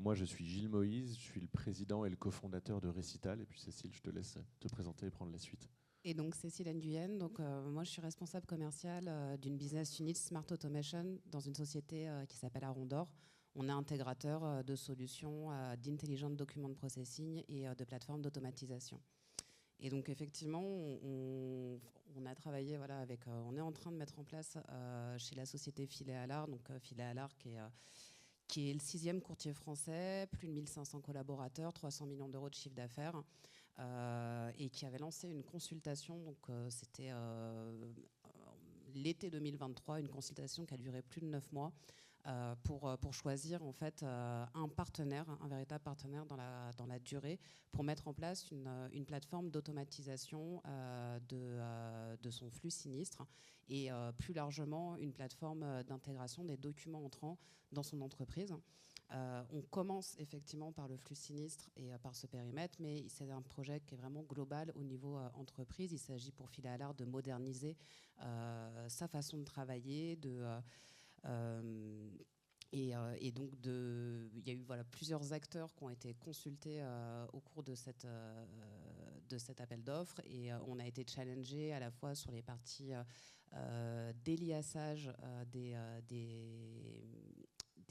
moi, je suis Gilles Moïse, je suis le président et le cofondateur de Récital. Et puis Cécile, je te laisse te présenter et prendre la suite. Et donc Cécile Nguyen, donc moi je suis responsable commerciale d'une business unit Smart Automation dans une société qui s'appelle Arondor. On est intégrateur de solutions d'intelligent document processing et de plateformes d'automatisation. Et donc effectivement, on a travaillé voilà, avec, on est en train de mettre en place chez la société Filet Allard, donc Filet Allard qui est le 6e courtier français, plus de 1500 collaborateurs, 300 millions d'euros de chiffre d'affaires, et qui avait lancé une consultation, donc c'était l'été 2023, une consultation qui a duré plus de 9 mois, pour choisir en fait un partenaire, un véritable partenaire dans la durée, pour mettre en place une plateforme d'automatisation de son flux sinistre et plus largement une plateforme d'intégration des documents entrants dans son entreprise. On commence effectivement par le flux sinistre et par ce périmètre, mais c'est un projet qui est vraiment global au niveau entreprise. Il s'agit pour Filet Allard de moderniser sa façon de travailler, et donc, il y a eu voilà, plusieurs acteurs qui ont été consultés au cours de cet appel d'offres, et on a été challengé à la fois sur les parties déliassage des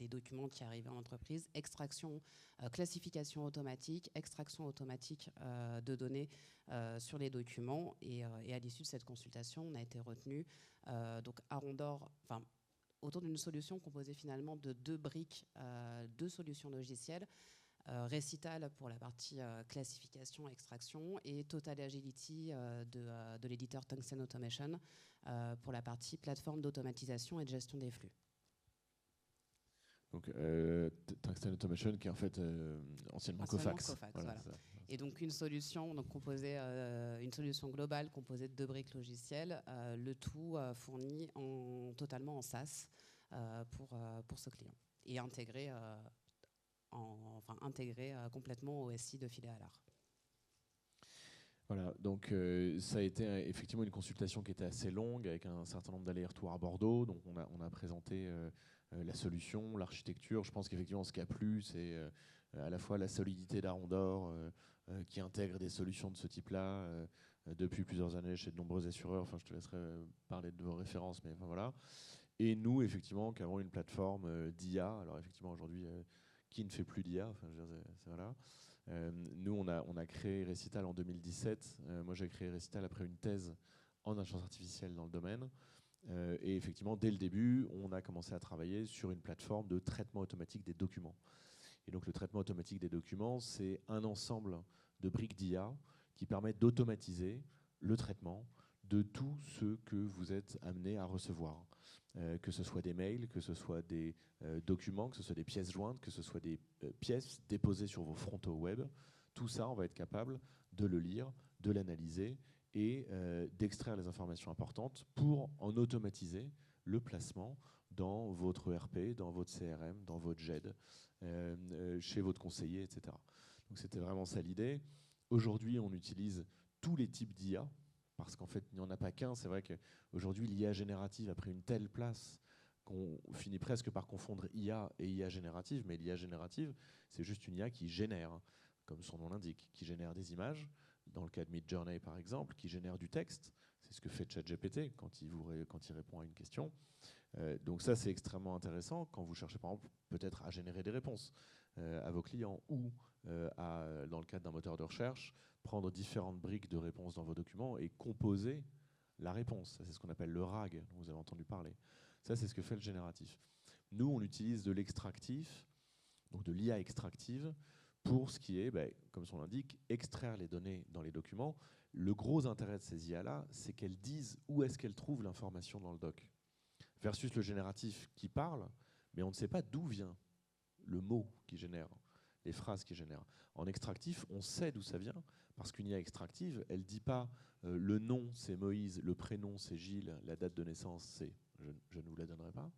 documents qui arrivaient en entreprise, extraction, classification automatique, extraction automatique de données sur les documents, et à l'issue de cette consultation, on a été retenu donc Arondor, autour d'une solution composée finalement de 2 briques, 2 solutions logicielles, Récital pour la partie classification, extraction, et Total Agility de l'éditeur Tungsten Automation pour la partie plateforme d'automatisation et de gestion des flux. Donc, Tungsten Automation, qui est en fait anciennement Cofax. Voilà. Et donc une solution une solution globale composée de 2 briques logicielles, le tout fourni totalement en SaaS pour ce client et intégré complètement au SI de Filet Allard. Voilà, donc ça a été effectivement une consultation qui était assez longue, avec un certain nombre d'allers-retours à Bordeaux. Donc on a présenté la solution, l'architecture. Je pense qu'effectivement ce qui a plu, c'est à la fois la solidité d'Arondor, qui intègre des solutions de ce type-là depuis plusieurs années chez de nombreux assureurs. Enfin, je te laisserai parler de vos références, mais enfin voilà. Et nous, effectivement, qui avons une plateforme d'IA. Alors effectivement, aujourd'hui, qui ne fait plus d'IA, enfin, je veux dire, voilà. Nous, on a créé Récital en 2017. Moi, j'ai créé Récital après une thèse en intelligence artificielle dans le domaine. Et effectivement, dès le début, on a commencé à travailler sur une plateforme de traitement automatique des documents. Et donc, le traitement automatique des documents, c'est un ensemble de briques d'IA qui permettent d'automatiser le traitement de tout ce que vous êtes amené à recevoir. Que ce soit des mails, que ce soit des documents, que ce soit des pièces jointes, que ce soit des pièces déposées sur vos frontaux web. Tout ça, on va être capable de le lire, de l'analyser et d'extraire les informations importantes pour en automatiser le placement dans votre ERP, dans votre CRM, dans votre GED, chez votre conseiller, etc. Donc c'était vraiment ça l'idée. Aujourd'hui, on utilise tous les types d'IA, parce qu'en fait, il n'y en a pas qu'un. C'est vrai qu'aujourd'hui, l'IA générative a pris une telle place qu'on finit presque par confondre IA et IA générative. Mais l'IA générative, c'est juste une IA qui génère, comme son nom l'indique, qui génère des images, dans le cas de Midjourney par exemple, qui génère du texte. C'est ce que fait ChatGPT quand il répond à une question. Donc ça, c'est extrêmement intéressant quand vous cherchez par exemple peut-être à générer des réponses à vos clients ou dans le cadre d'un moteur de recherche, prendre différentes briques de réponses dans vos documents et composer la réponse. C'est ce qu'on appelle le RAG, dont vous avez entendu parler. Ça, c'est ce que fait le génératif. Nous, on utilise de l'extractif, donc de l'IA extractive, pour ce qui est, comme son l'indique, extraire les données dans les documents. Le gros intérêt de ces IA-là, c'est qu'elles disent où est-ce qu'elles trouvent l'information dans le doc. Versus le génératif qui parle, mais on ne sait pas d'où vient le mot qui génère, les phrases qui génèrent. En extractif, on sait d'où ça vient, parce qu'une IA extractive, elle ne dit pas le nom c'est Moïse, le prénom c'est Gilles, la date de naissance c'est, je ne vous la donnerai pas,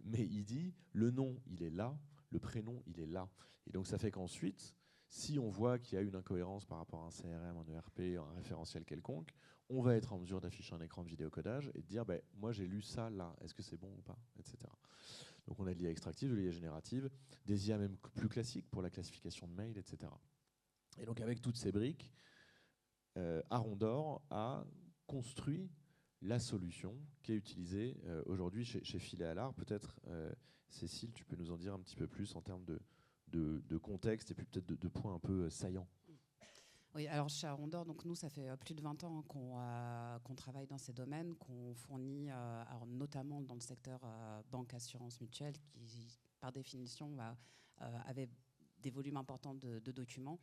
mais il dit le nom il est là, le prénom il est là. Et donc ça fait qu'ensuite, si on voit qu'il y a une incohérence par rapport à un CRM, un ERP, un référentiel quelconque, on va être en mesure d'afficher un écran de vidéocodage et de dire moi j'ai lu ça là, est-ce que c'est bon ou pas, etc. Donc on a de l'IA extractive, de l'IA générative, des IA même plus classiques pour la classification de mails, etc. Et donc avec toutes ces briques, Arondor a construit la solution qui est utilisée aujourd'hui chez Filet Allard. Peut-être, Cécile, tu peux nous en dire un petit peu plus en termes de contexte et puis peut-être de points un peu saillants. Oui, alors chez Arondor, donc nous, ça fait plus de 20 ans qu'on travaille dans ces domaines, qu'on fournit, alors notamment dans le secteur banque, assurance, mutuelle, qui par définition avait des volumes importants de documents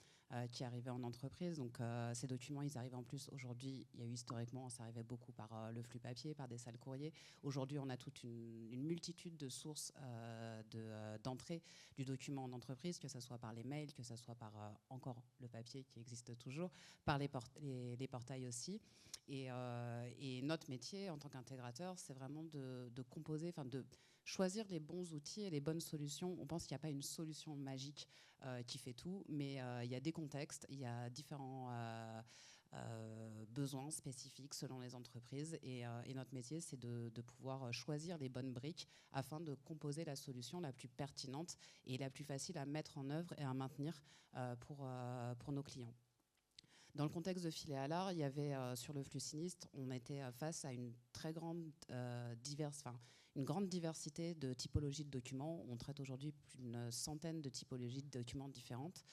qui arrivaient en entreprise. Donc ces documents, ils arrivent en plus aujourd'hui, il y a eu historiquement, ça arrivait beaucoup par le flux papier, par des salles courriers. Aujourd'hui, on a toute une multitude de sources d'entrée du document en entreprise, que ce soit par les mails, que ce soit par encore le papier qui existe toujours, par les portails aussi. Et notre métier en tant qu'intégrateur, c'est vraiment de composer, enfin de choisir les bons outils et les bonnes solutions. On pense qu'il n'y a pas une solution magique qui fait tout, mais il y a des contextes, il y a différents besoins spécifiques selon les entreprises. Et notre métier, c'est de pouvoir choisir les bonnes briques afin de composer la solution la plus pertinente et la plus facile à mettre en œuvre et à maintenir pour nos clients. Dans le contexte de Filet Allard, il y avait sur le flux sinistre, on était face à une très grande une grande diversité de typologies de documents. On traite aujourd'hui plus d'une centaine de typologies de documents différentes,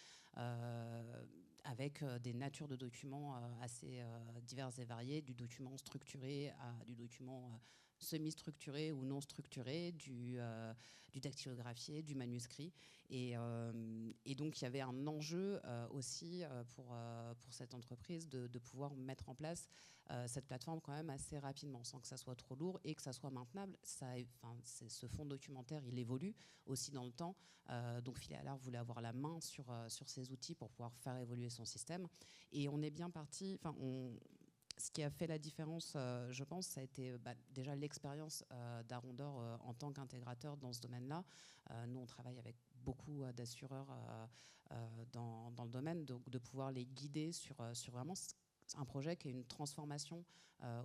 avec des natures de documents assez diverses et variées, du document structuré à du document semi-structuré ou non structuré, du dactylographié, du manuscrit. Et donc, il y avait un enjeu aussi pour cette entreprise de pouvoir mettre en place cette plateforme quand même assez rapidement, sans que ça soit trop lourd et que ça soit maintenable. Ce fonds documentaire, il évolue aussi dans le temps. Donc, Filet Allard voulait avoir la main sur ces outils pour pouvoir faire évoluer son système. Et on est bien parti... Ce qui a fait la différence, je pense, ça a été déjà l'expérience d'Arondor en tant qu'intégrateur dans ce domaine-là. Nous, on travaille avec beaucoup d'assureurs dans le domaine, donc de pouvoir les guider sur vraiment un projet qui est une transformation,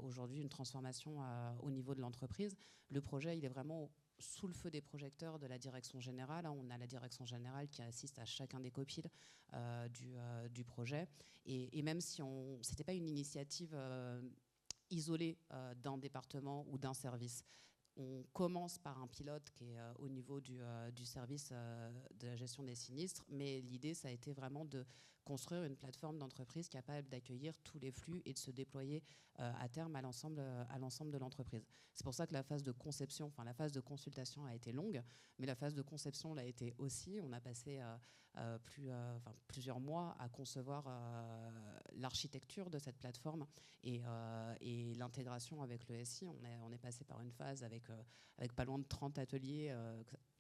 aujourd'hui une transformation au niveau de l'entreprise. Le projet, il est vraiment sous le feu des projecteurs de la direction générale. On a la direction générale qui assiste à chacun des copiles du projet. Et même si ce n'était pas une initiative isolée d'un département ou d'un service, on commence par un pilote qui est au niveau du service de la gestion des sinistres, mais l'idée, ça a été vraiment de construire une plateforme d'entreprise capable d'accueillir tous les flux et de se déployer à terme à l'ensemble de l'entreprise. C'est pour ça que la phase de conception, la phase de consultation a été longue, mais la phase de conception l'a été aussi. On a passé plusieurs mois à concevoir l'architecture de cette plateforme et l'intégration avec le SI. On est passé par une phase avec pas loin de 30 ateliers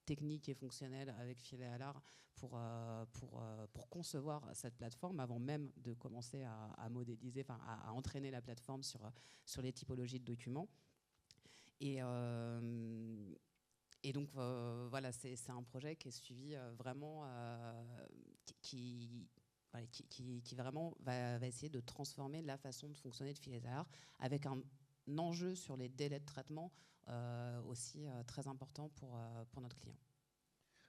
techniques et fonctionnels avec Filet Allard pour concevoir cette plateforme avant même de commencer à modéliser, à entraîner la plateforme sur les typologies de documents. Et donc, voilà, c'est un projet qui est suivi vraiment, qui vraiment va essayer de transformer la façon de fonctionner de Filet Allard avec un enjeu sur les délais de traitement aussi très important pour notre client.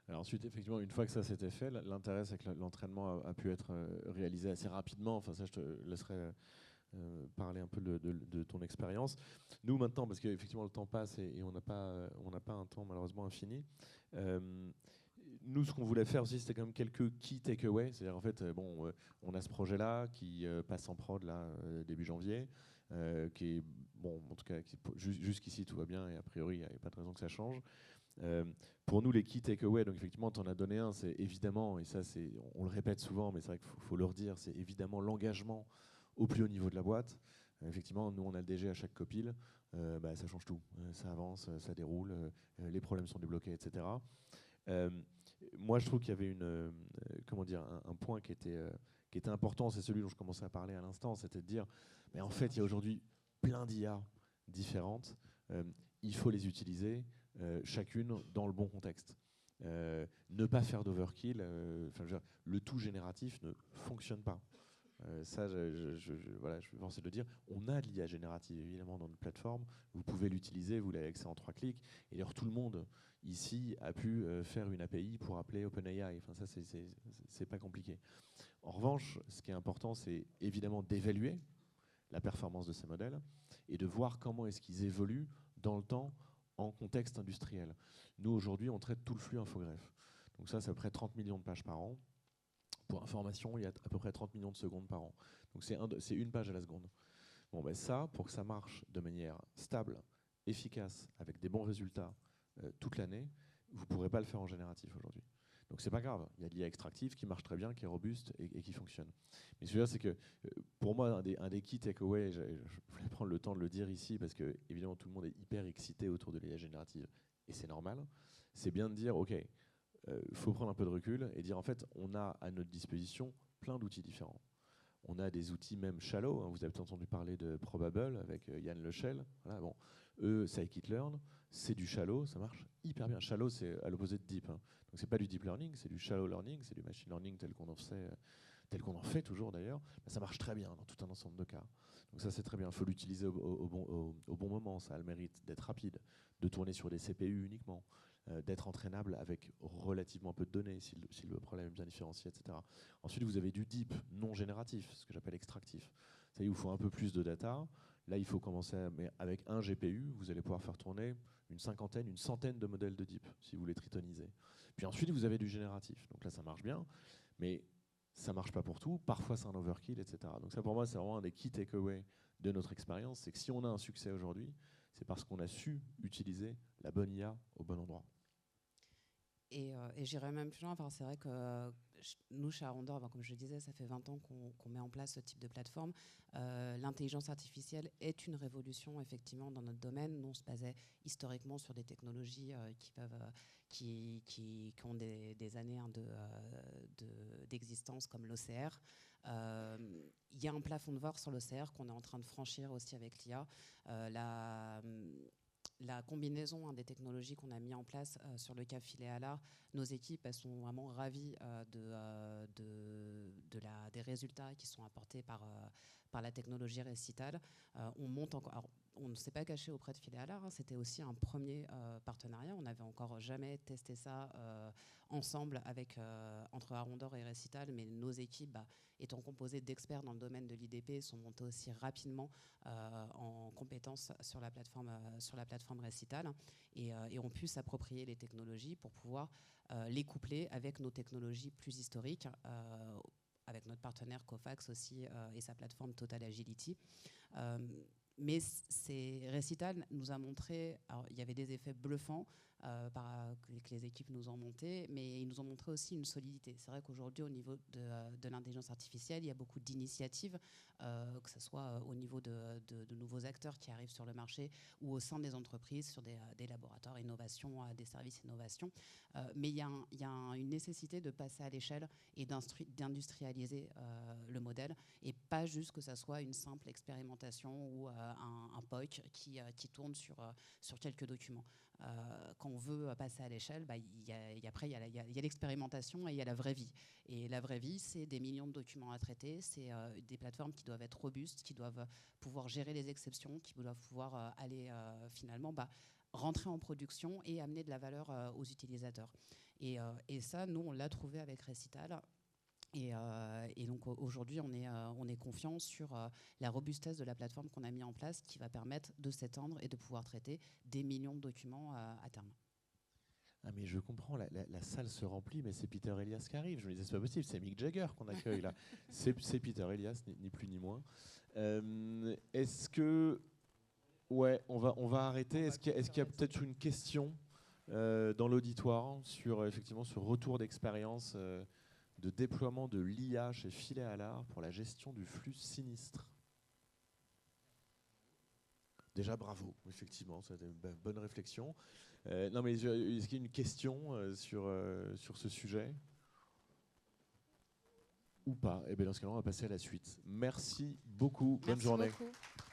Alors ensuite, effectivement, une fois que ça s'était fait, l'intérêt, c'est que l'entraînement a pu être réalisé assez rapidement. Enfin, ça, je te laisserai parler un peu de ton expérience. Nous, maintenant, parce qu'effectivement, le temps passe et on n'a pas un temps malheureusement infini, nous, ce qu'on voulait faire aussi, c'était quand même quelques key takeaways. C'est-à-dire, en fait, on a ce projet-là qui passe en prod là, début janvier, qui est, bon, en tout cas, jusqu'ici, tout va bien et a priori, il n'y a pas de raison que ça change. Pour nous, les key takeaways, donc effectivement, tu en as donné un, c'est évidemment, et ça, on le répète souvent, mais c'est vrai qu'il faut le redire, c'est évidemment l'engagement au plus haut niveau de la boîte. Effectivement, nous, on a le DG à chaque copile, ça change tout. Ça avance, ça déroule, les problèmes sont débloqués, etc. Moi, je trouve qu'il y avait un point qui était important, c'est celui dont je commençais à parler à l'instant, c'était de dire, mais en fait, il y a aujourd'hui plein d'IA différentes, il faut les utiliser, chacune dans le bon contexte. Ne pas faire d'overkill, le tout génératif ne fonctionne pas. Ça, voilà, je suis forcé de le dire. On a de l'IA générative, évidemment, dans notre plateforme. Vous pouvez l'utiliser, vous l'avez accès en 3 clics. Et d'ailleurs, tout le monde ici a pu faire une API pour appeler OpenAI. Enfin, ça, c'est pas compliqué. En revanche, ce qui est important, c'est évidemment d'évaluer la performance de ces modèles et de voir comment est-ce qu'ils évoluent dans le temps en contexte industriel. Nous, aujourd'hui, on traite tout le flux infogreffe. Donc ça, c'est à peu près 30 millions de pages par an. Pour information, il y a à peu près 30 millions de secondes par an. Donc c'est une page à la seconde. Bon, ben ça, pour que ça marche de manière stable, efficace, avec des bons résultats toute l'année, vous ne pourrez pas le faire en génératif aujourd'hui. Donc c'est pas grave, il y a de l'IA extractive qui marche très bien, qui est robuste et qui fonctionne. Mais ce que je veux dire, c'est que pour moi, un des key takeaways, je voulais prendre le temps de le dire ici, parce que évidemment tout le monde est hyper excité autour de l'IA générative, et c'est normal, c'est bien de dire, ok, faut prendre un peu de recul et dire en fait, on a à notre disposition plein d'outils différents. On a des outils même shallow, hein, vous avez peut-être entendu parler de Probable avec Yann Lechel. Voilà, bon. Eux, Scikit-learn, c'est du shallow, ça marche hyper bien. Shallow, c'est à l'opposé de deep. Hein. Donc c'est pas du deep learning, c'est du shallow learning, c'est du machine learning tel qu'on en fait toujours d'ailleurs. Mais ça marche très bien dans tout un ensemble de cas. Donc ça c'est très bien. Il faut l'utiliser au bon moment. Ça a le mérite d'être rapide, de tourner sur des CPU uniquement, d'être entraînable avec relativement peu de données si le problème est bien différencié, etc. Ensuite, vous avez du deep non génératif, ce que j'appelle extractif. Ça y est, il vous faut un peu plus de data. Là, il faut commencer mais avec un GPU, vous allez pouvoir faire tourner une cinquantaine, une centaine de modèles de deep, si vous les tritonisez. Puis ensuite, vous avez du génératif. Donc là, ça marche bien, mais ça marche pas pour tout. Parfois, c'est un overkill, etc. Donc ça, pour moi, c'est vraiment un des key takeaways de notre expérience. C'est que si on a un succès aujourd'hui, c'est parce qu'on a su utiliser la bonne IA au bon endroit. Et j'irais même plus loin. Enfin, c'est vrai que nous, chez Arondor, comme je le disais, ça fait 20 ans qu'on met en place ce type de plateforme. L'intelligence artificielle est une révolution, effectivement, dans notre domaine. Nous, on se basait historiquement sur des technologies qui ont des années d'existence, comme l'OCR. Il y a un plafond de verre sur l'OCR qu'on est en train de franchir aussi avec l'IA. La combinaison des technologies qu'on a mis en place sur le cap filet à l'art, nos équipes elles sont vraiment ravies des résultats qui sont apportés par la technologie Récital. On monte encore. Alors, on ne s'est pas caché auprès de Filet à l'art, hein, c'était aussi un premier partenariat. On n'avait encore jamais testé ça ensemble entre Arondor et Récital, mais nos équipes, étant composées d'experts dans le domaine de l'IDP, sont montées aussi rapidement en compétences sur la plateforme Récital et ont pu s'approprier les technologies pour pouvoir les coupler avec nos technologies plus historiques, avec notre partenaire Cofax aussi et sa plateforme Total Agility. Mais Récital nous a montré, alors il y avait des effets bluffants que les équipes nous ont montés, mais ils nous ont montré aussi une solidité. C'est vrai qu'aujourd'hui, au niveau de l'intelligence artificielle, il y a beaucoup d'initiatives, que ce soit au niveau de nouveaux acteurs qui arrivent sur le marché ou au sein des entreprises, sur des laboratoires innovation, des services innovation. Mais il y a une nécessité de passer à l'échelle et d'industrialiser le modèle, et pas juste que ça soit une simple expérimentation ou un POC qui tourne sur quelques documents. Quand on veut passer à l'échelle, après il y a l'expérimentation et il y a la vraie vie. Et la vraie vie, c'est des millions de documents à traiter, c'est des plateformes qui doivent être robustes, qui doivent pouvoir gérer les exceptions, qui doivent pouvoir aller finalement rentrer en production et amener de la valeur aux utilisateurs. Et ça, nous, on l'a trouvé avec Récital. Et donc aujourd'hui, on est confiant sur la robustesse de la plateforme qu'on a mis en place, qui va permettre de s'étendre et de pouvoir traiter des millions de documents à terme. Ah mais je comprends, la salle se remplit, mais c'est Peter Elias qui arrive. Je me disais, c'est pas possible, c'est Mick Jagger qu'on accueille là. C'est Peter Elias, ni plus ni moins. Est-ce que... Ouais, on va arrêter. Est-ce qu'il y a peut-être une question dans l'auditoire sur, effectivement, ce retour d'expérience de déploiement de l'IA chez Filet à l'art pour la gestion du flux sinistre? Déjà, bravo, effectivement, c'est une bonne réflexion. Non, mais est-ce qu'il y a une question sur ce sujet ou pas? Eh bien, dans ce cas-là, on va passer à la suite. Merci beaucoup. Bonne journée. Merci beaucoup.